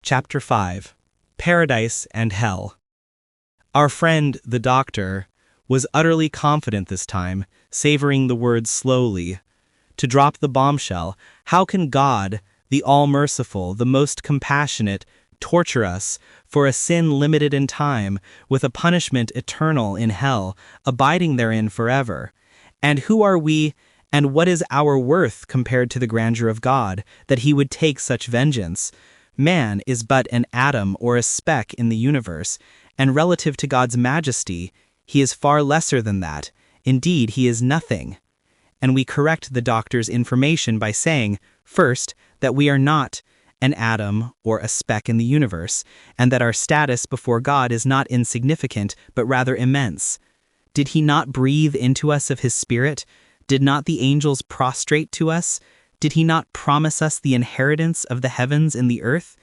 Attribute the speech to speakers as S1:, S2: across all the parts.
S1: Chapter 5 Paradise and Hell. Our friend, the doctor, was utterly confident this time, savoring the words slowly. To drop the bombshell, how can God, the all-merciful, the most compassionate, torture us for a sin limited in time, with a punishment eternal in hell, abiding therein forever? And who are we, and what is our worth compared to the grandeur of God, that he would take such vengeance? Man is but an atom or a speck in the universe, and relative to God's majesty, he is far lesser than that. Indeed, he is nothing. And we correct the doctor's information by saying, first, that we are not an atom or a speck in the universe, and that our status before God is not insignificant, but rather immense. Did he not breathe into us of his Spirit? Did not the angels prostrate to us? Did he not promise us the inheritance of the heavens and the earth?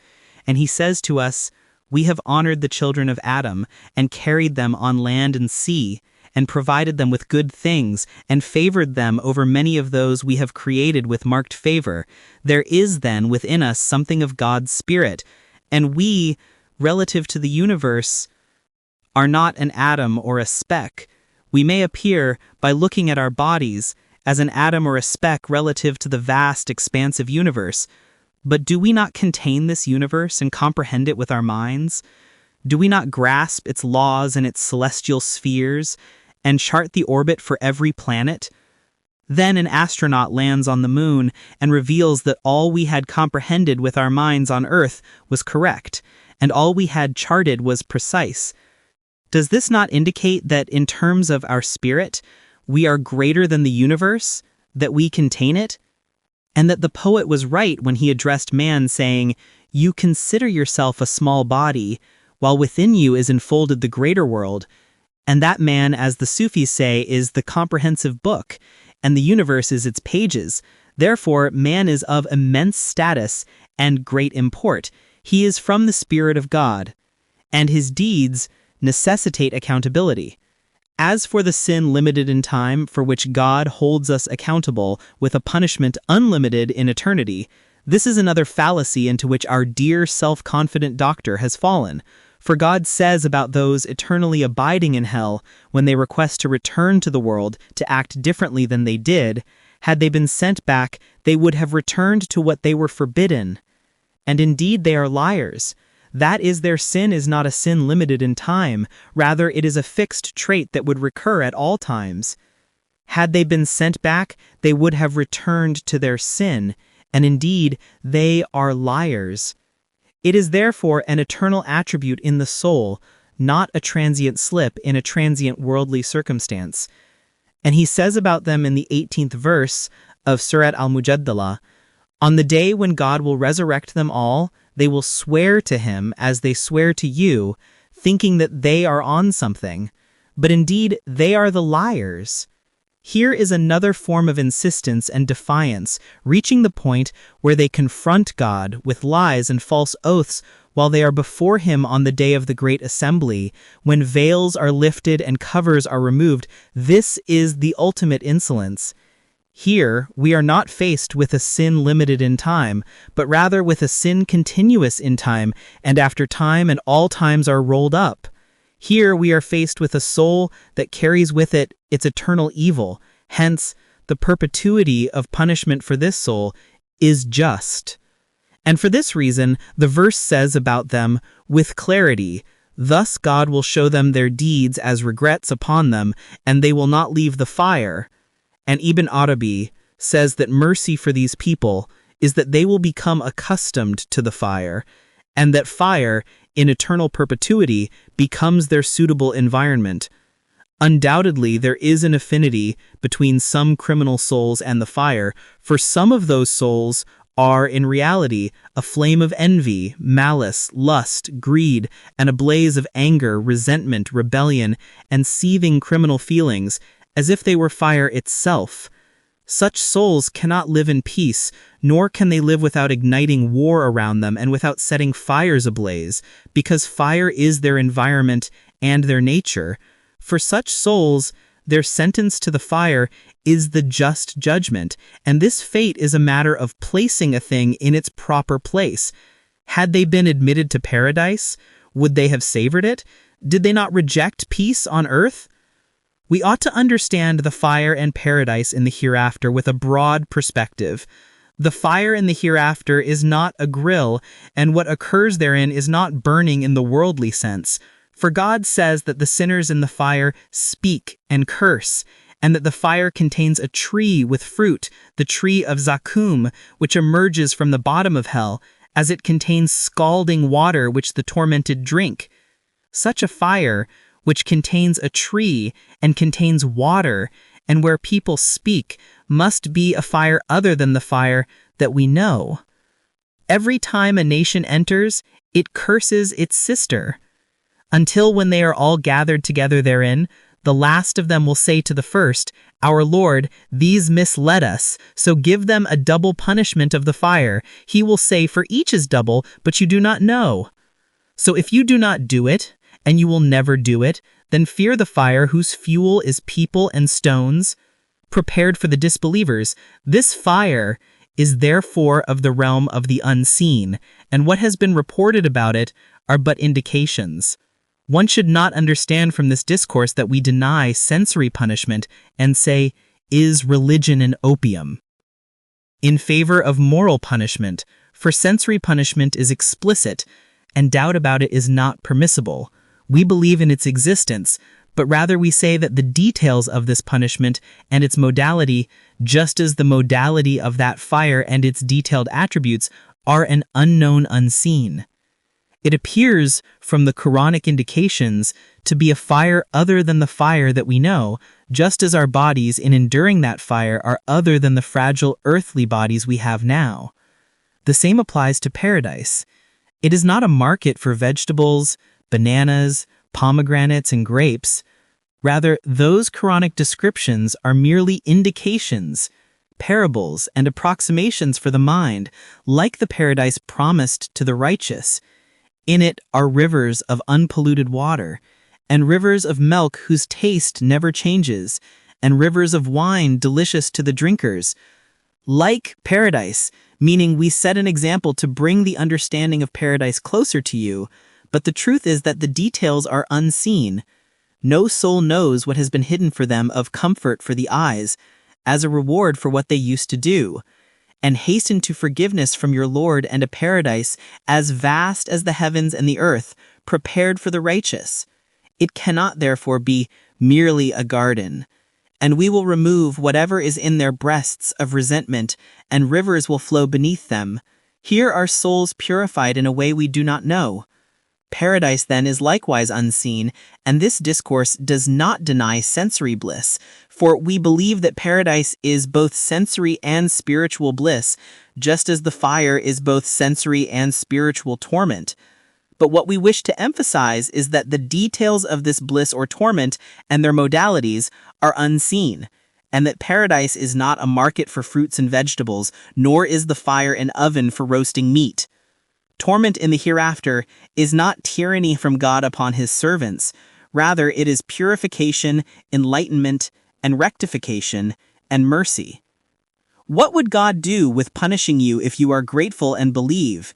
S1: And he says to us, "We have honored the children of Adam, and carried them on land and sea, and provided them with good things, and favored them over many of those we have created with marked favor. There is then within us something of God's Spirit, and we, relative to the universe, are not an atom or a speck. We may appear, by looking at our bodies, as an atom or a speck relative to the vast, expansive universe. But do we not contain this universe and comprehend it with our minds? Do we not grasp its laws and its celestial spheres, and chart the orbit for every planet? Then an astronaut lands on the moon and reveals that all we had comprehended with our minds on Earth was correct, and all we had charted was precise. Does this not indicate that in terms of our spirit, we are greater than the universe, that we contain it? And that the poet was right when he addressed man saying, "You consider yourself a small body, while within you is enfolded the greater world," and that man, as the Sufis say, is the comprehensive book, and the universe is its pages. Therefore, man is of immense status and great import. He is from the Spirit of God, and his deeds necessitate accountability. As for the sin limited in time, for which God holds us accountable with a punishment unlimited in eternity, this is another fallacy into which our dear self-confident doctor has fallen. For God says about those eternally abiding in hell, when they request to return to the world to act differently than they did, had they been sent back, they would have returned to what they were forbidden. And indeed they are liars. That is, their sin is not a sin limited in time, rather it is a fixed trait that would recur at all times. Had they been sent back, they would have returned to their sin, and indeed they are liars. It is therefore an eternal attribute in the soul, not a transient slip in a transient worldly circumstance. And he says about them in the 18th verse of Surat al-Mujadala, "On the day when God will resurrect them all, they will swear to him as they swear to you, thinking that they are on something. But indeed, they are the liars." Here is another form of insistence and defiance, reaching the point where they confront God with lies and false oaths while they are before him on the day of the great assembly, when veils are lifted and covers are removed. This is the ultimate insolence. Here, we are not faced with a sin limited in time, but rather with a sin continuous in time, and after time and all times are rolled up. Here we are faced with a soul that carries with it its eternal evil. Hence, the perpetuity of punishment for this soul is just. And for this reason, the verse says about them, with clarity, "Thus God will show them their deeds as regrets upon them, and they will not leave the fire." And Ibn Arabi says that mercy for these people is that they will become accustomed to the fire, and that fire, in eternal perpetuity, becomes their suitable environment. Undoubtedly, there is an affinity between some criminal souls and the fire, for some of those souls are, in reality, a flame of envy, malice, lust, greed, and a blaze of anger, resentment, rebellion, and seething criminal feelings, as if they were fire itself. Such souls cannot live in peace, nor can they live without igniting war around them and without setting fires ablaze, because fire is their environment and their nature. For such souls, their sentence to the fire is the just judgment, and this fate is a matter of placing a thing in its proper place. Had they been admitted to paradise, would they have savored it? Did they not reject peace on earth? We ought to understand the fire and paradise in the hereafter with a broad perspective. The fire in the hereafter is not a grill, and what occurs therein is not burning in the worldly sense. For God says that the sinners in the fire speak and curse, and that the fire contains a tree with fruit, the tree of Zakum, which emerges from the bottom of hell, as it contains scalding water which the tormented drink. Such a fire, which contains a tree and contains water, and where people speak, must be a fire other than the fire that we know. Every time a nation enters, it curses its sister, until when they are all gathered together therein, the last of them will say to the first, "Our Lord, these misled us, so give them a double punishment of the fire." He will say, "For each is double, but you do not know." So if you do not do it, and you will never do it, then fear the fire whose fuel is people and stones, prepared for the disbelievers. This fire is therefore of the realm of the unseen, and what has been reported about it are but indications. One should not understand from this discourse that we deny sensory punishment and say, "Is religion an opium?" in favor of moral punishment, for sensory punishment is explicit, and doubt about it is not permissible. We believe in its existence, but rather we say that the details of this punishment and its modality, just as the modality of that fire and its detailed attributes, are an unknown unseen. It appears from the Quranic indications to be a fire other than the fire that we know, just as our bodies in enduring that fire are other than the fragile earthly bodies we have now. The same applies to paradise. It is not a market for vegetables, bananas, pomegranates, and grapes. Rather, those Quranic descriptions are merely indications, parables, and approximations for the mind, like the paradise promised to the righteous. In it are rivers of unpolluted water, and rivers of milk whose taste never changes, and rivers of wine delicious to the drinkers. Like paradise, meaning we set an example to bring the understanding of paradise closer to you, but the truth is that the details are unseen. No soul knows what has been hidden for them of comfort for the eyes, as a reward for what they used to do. And hasten to forgiveness from your Lord and a paradise as vast as the heavens and the earth, prepared for the righteous. It cannot therefore be merely a garden. And we will remove whatever is in their breasts of resentment, and rivers will flow beneath them. Here are souls purified in a way we do not know. Paradise, then, is likewise unseen, and this discourse does not deny sensory bliss, for we believe that paradise is both sensory and spiritual bliss, just as the fire is both sensory and spiritual torment. But what we wish to emphasize is that the details of this bliss or torment and their modalities are unseen, and that paradise is not a market for fruits and vegetables, nor is the fire an oven for roasting meat. Torment in the hereafter is not tyranny from God upon his servants. Rather, it is purification, enlightenment, and rectification, and mercy. What would God do with punishing you if you are grateful and believe?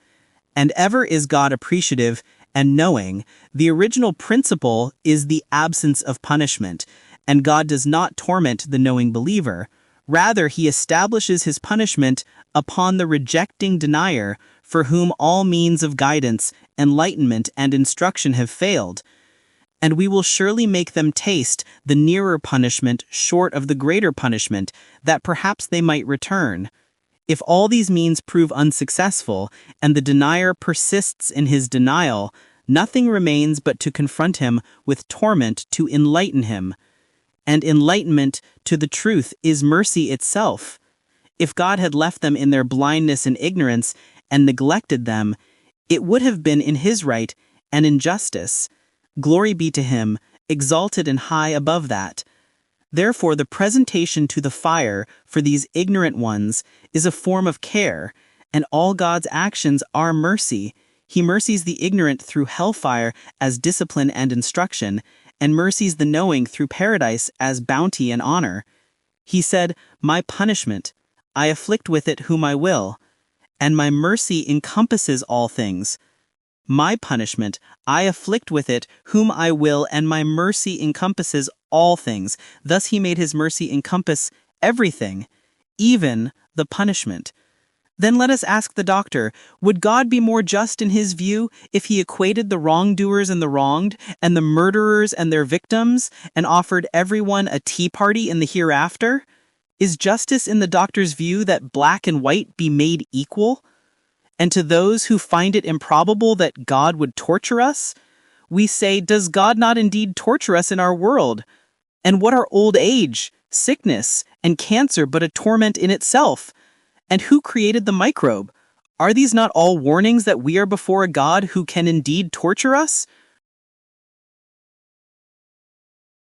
S1: And ever is God appreciative and knowing. The original principle is the absence of punishment, and God does not torment the knowing believer. Rather, he establishes his punishment upon the rejecting denier, for whom all means of guidance, enlightenment, and instruction have failed. And we will surely make them taste the nearer punishment short of the greater punishment, that perhaps they might return. If all these means prove unsuccessful, and the denier persists in his denial, nothing remains but to confront him with torment to enlighten him. And enlightenment to the truth is mercy itself. If God had left them in their blindness and ignorance, and neglected them, it would have been in his right and injustice. Glory be to him, exalted and high above that. Therefore the presentation to the fire for these ignorant ones is a form of care, and all God's actions are mercy. He mercies the ignorant through hellfire as discipline and instruction, and mercies the knowing through paradise as bounty and honor. He said, "My punishment, I afflict with it whom I will."
S2: and my mercy encompasses all things. My punishment, I afflict with it whom I will, and my mercy encompasses all things. Thus he made his mercy encompass everything, even the punishment. Then let us ask the doctor, would God be more just in his view if he equated the wrongdoers and the wronged, and the murderers and their victims, and offered everyone a tea party in the hereafter? Is justice in the doctor's view that black and white be made equal? And to those who find it improbable that God would torture us, we say, does God not indeed torture us in our world? And what are old age, sickness, and cancer but a torment in itself? And who created the microbe? Are these not all warnings that we are before a God who can indeed torture us?